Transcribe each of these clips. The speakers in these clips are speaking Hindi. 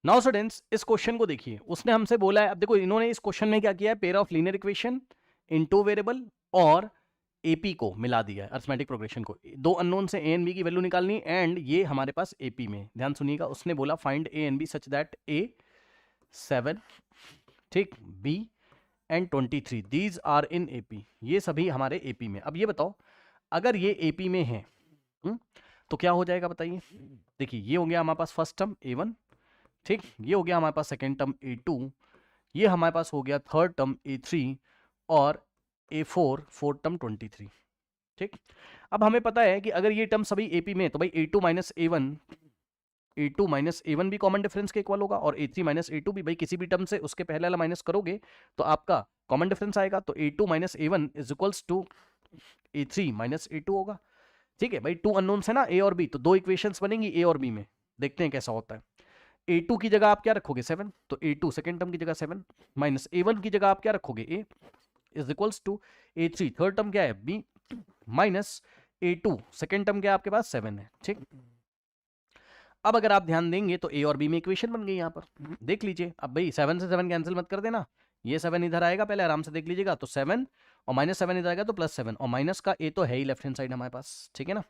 नाउ स्टूडेंट्स इस क्वेश्चन को देखिए, उसने हमसे बोला है, अब देखो इन्होंने इस क्वेश्चन में क्या किया है, pair of linear equation into variable और एपी को मिला दिया है, अरिथमेटिक प्रोग्रेशन को। दो अननोन से ए एंड बी की वैल्यू निकालनी एंड ये हमारे पास एपी में। ध्यान सुनिएगा, उसने बोला find a and b such that a 7, ठीक, b and 23 these are in AP. ये सभी हमारे एपी में। अब ये बताओ अगर ये एपी में है तो क्या हो जाएगा बताइए। देखिए ये हो गया हमारे पास फर्स्ट टर्म A1, ठीक, ये हो गया हमारे पास सेकेंड टर्म A2, ये हमारे पास हो गया थर्ड टर्म A3 और A4 फोर्थ टर्म 23, ठीक। अब हमें पता है कि अगर ये टर्म सभी एपी में तो भाई A2 माइनस A1 भी कॉमन डिफरेंस के इक्वल होगा और A3 माइनस A2 भी, भाई किसी भी टर्म से उसके पहले वाला माइनस करोगे तो आपका कॉमन डिफरेंस आएगा। तो A2 minus A1 is equals to A3 minus A2 होगा, ठीक है। भाई टू अननोन्स है ना A और B, तो दो इक्वेशंस बनेंगी A और B में, देखते हैं कैसा होता है। A2 की जगह आप क्या रखोगे 7, तो A2 सेकेंड टर्म की जगह 7 माइनस A1 की जगह आप क्या रखोगे A is equals to A3 third term क्या है B minus A2 second term क्या आपके पास 7 है, ठीक। अब अगर आप ध्यान देंगे तो A और B में इक्वेशन बन गई यहाँ पर, देख लीजिए। अब भाई 7 से 7 कैंसिल मत कर देना, ये 7 इधर आएगा, पहले आराम से देख लीजिएगा, तो 7 और माइनस 7 इधर आएगा तो प्लस 7 और माइनस का A तो है ही लेफ्ट हैंड साइड हमारे पास, ठीक है ना,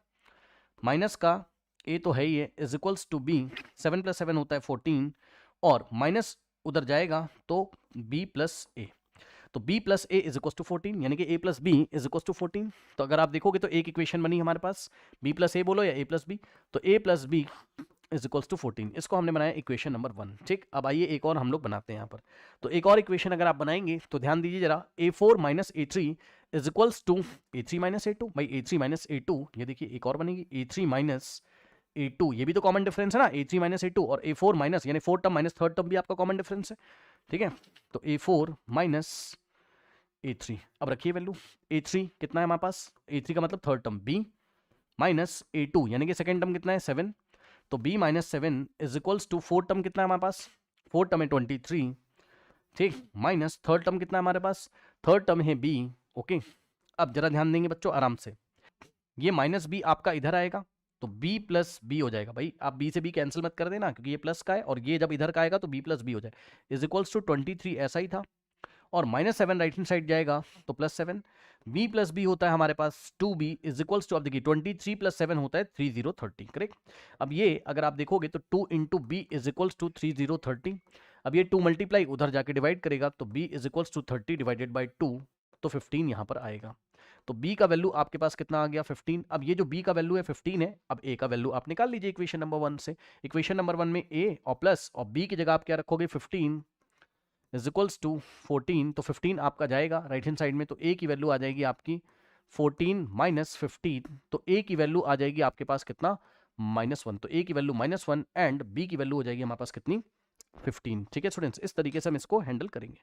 माइनस का A तो है ही है is equals to B, 7 plus 7 होता है 14 और माइनस उधर जाएगा तो B प्लस A, तो B plus A is equal to 14, यानी कि A plus B is equal to 14। तो अगर आप देखोगे तो एक इक्वेशन बनी हमारे पास, B प्लस ए बोलो या A प्लस बी, तो A plus B is equals to 14, इसको हमने बनाया इक्वेशन नंबर 1, ठीक। अब आइए एक और हम लोग बनाते हैं यहाँ पर। तो एक और इक्वेशन अगर आप बनाएंगे तो ध्यान दीजिए जरा, A4 minus A3 is equals to A3 minus A2, भाई A3 माइनस A2, ये देखिए एक और बनेगी A3 माइनस A2, ये भी तो कॉमन डिफरेंस है ना, A3 माइनस A2 और A4 माइनस यानी fourth term minus third term भी आपका कॉमन डिफरेंस है, ठीक है। तो A4 माइनस A3, अब रखिए वैल्यू, A3 कितना है हमारे पास, A3 का मतलब third term B minus A2 यानी कि सेकंड टर्म कितना है 7, तो B minus 7 is equals to fourth term कितना है हमारे पास, फोर्थ टर्म है 23, ठीक, माइनस थर्ड टर्म कितना है हमारे पास, थर्ड टर्म है B, ओके। अब जरा ध्यान देंगे बच्चों आराम से, ये माइनस B आपका इधर आएगा तो B प्लस बी हो जाएगा, भाई आप B से B कैंसिल मत कर देना क्योंकि ये प्लस का है और ये जब इधर का आएगा तो B प्लस बी हो जाए इज इक्वल्स टू 23, ऐसा ही था, और माइनस 7 राइट हैंड साइड जाएगा तो प्लस 7, b प्लस बी होता है हमारे पास 2b इज इक्वल्स टू, अब देखिए 23 प्लस 7 होता है 3030, करेक्ट। अब ये अगर आप देखोगे तो 2 into B is equals to 3030, अब ये 2 मल्टीप्लाई उधर जाके डिवाइड करेगा तो b is equals to 30 divided by 2, तो 15 यहाँ पर आएगा। तो b का वैल्यू आपके पास कितना आ गया 15। अब ये जो b का वैल्यू है 15 है, अब a का वैल्यू आप निकाल लीजिए इक्वेशन नंबर 1 से। इक्वेशन नंबर 1 में a और प्लस और b की जगह आप क्या रखोगे 15 इज इक्वल्स टू 14, तो 15 आपका जाएगा राइट हैंड साइड में, तो a की वैल्यू आ जाएगी आपकी 14 माइनस 15, तो a की वैल्यू आ जाएगी आपके पास कितना -1, तो a की वैल्यू -1 एंड b की वैल्यू हो जाएगी हमारे पास कितनी 15, ठीक है स्टूडेंट्स। इस तरीके से हम इसको हैंडल करेंगे।